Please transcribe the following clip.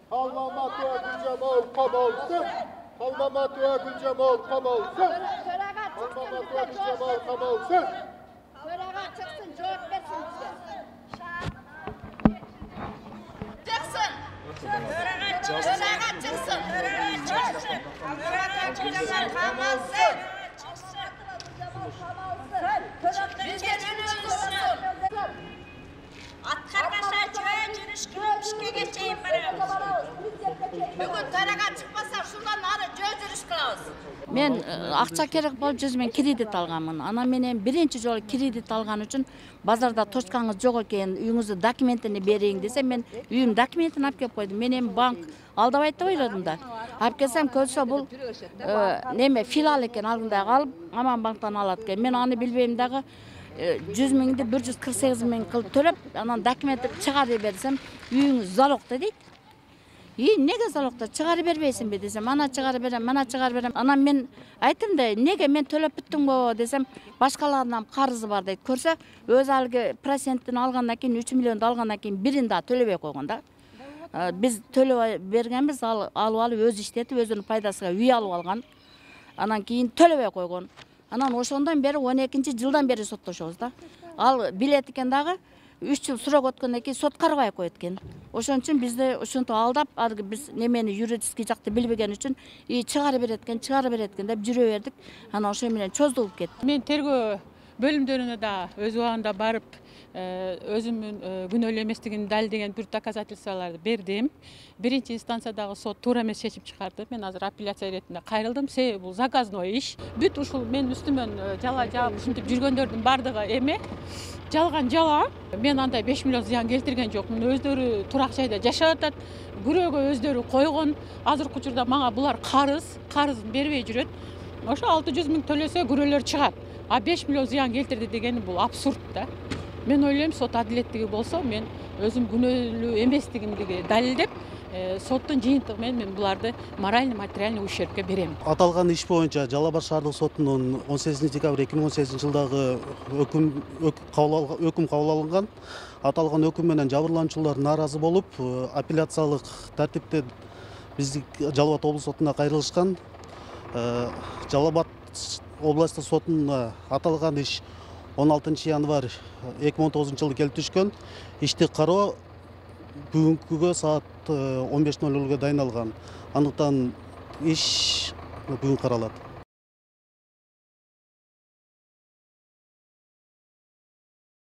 Kalmamatı Gülcemal Kamalsın. Kalmamatı Gülcemal Kamalsın. Kalmamatı Gülcemal Kamalsın. Törağa çıksın, cevap versin bize. Çıksın. Törağa çıksın. Gülcemal Kamalsın. Bizge cünüyorsun. Atkargaşa çöğe cürüşkü geçeyim barabız. Bugün törağa çıkmasa şundan nары cürüş kılabız. Men акча керек болуп жүз мен кредит алганмын. Ана менен биринчи жолу кредит алган үчүн базарда точкаңыз жок экен, үйүңүздүн документини берейин десем, мен үйүм документин алып келип койдум. Мен эми банк алдабайт деп ойлодум да. Алып келсем, көрсө бул неме филиал экен, алдында калып, Аман банктан алат экен. Мен аны билбейм дагы 100 миңди 148 миң кылып төлөп, анан документти чыгарып берсем, үйүңүз залогда дейт. Неге залогда чыгарып бербейсиңби десем, ана чыгарып берем, мана чыгарып берем. Анан мен айттым да, неге мен төлөп бүттүмбү десем, башкалардан карызы бар дейт. Көрсө, өз алгы проценттин алгандан кийин 3 миллионду алгандан кийин бирин да төлөбөй койгон да. Биз төлөп бергенбиз, алып өз иштетип, өзүнүн пайдасына үй алып алган. Анан кийин төлөбөй койгон. Анан ошондон бери 12-жылдан бери соттошобуз да. Ал билет экен дагы 3 жыл срок өткөндөн кийин сот карабай коет экен. Ошон үчүн бизди ушинтип алдап, биз немени юридический жакты билбеген үчүн чыгарып берет экен деп жүрө бердик. Анан ошо менен чоздулуп кетти. Мен тергөө бөлүмдөрүнө да өз убагында барып, өзүмдүн күнөөлүү эместигин далилдеген бүт доказательстволорду бердим. Биринчи инстанциядагы сот туура эмес чечим чыгарды. Мен азыр апелляция иретинде кайрылдым. Себеби бул заказной иш. Бүт ушул мен үстүмөн жала жаап ушинтип жүргөндөрдүн бардыгы эме жалган жала. Мен андай 5 миллион зыян келтирген жокмун. Өздөрү турак жайда жашап атат. Күрөөгө өздөрү койгон. Азыркы учурда мага булар карызын бербей жүрөт. Ошо 600 миң төлөсө күрөөлөр чыгат. А 5 миллион зыян келтирди дегени бул абсурд да. Мен ойлойм, сот адилеттиги болсо, мен өзүм күнөөлүү эместигимди далилдеп, соттун жыйынтыгы менен мен буларды моральный, материальный ущербке берем. Аталган иш боюнча Жалал Абад шаардык сотунун 18 декабрь 2018 жылдагы өкүм кабыл алынган. Аталган өкүм менен жабырлануучулар нааразы болуп, апелляциялык тартипте биздик Жалал Абад облус сотуна кайрылышкан. Жалал Абад областык сотуна аталган иш 16 январь 2019 жылы келип түшкөн. Ишти кароо бүгүнкүгө саат 15:00 дайыналган. Андыктан иш бүгүн каралат.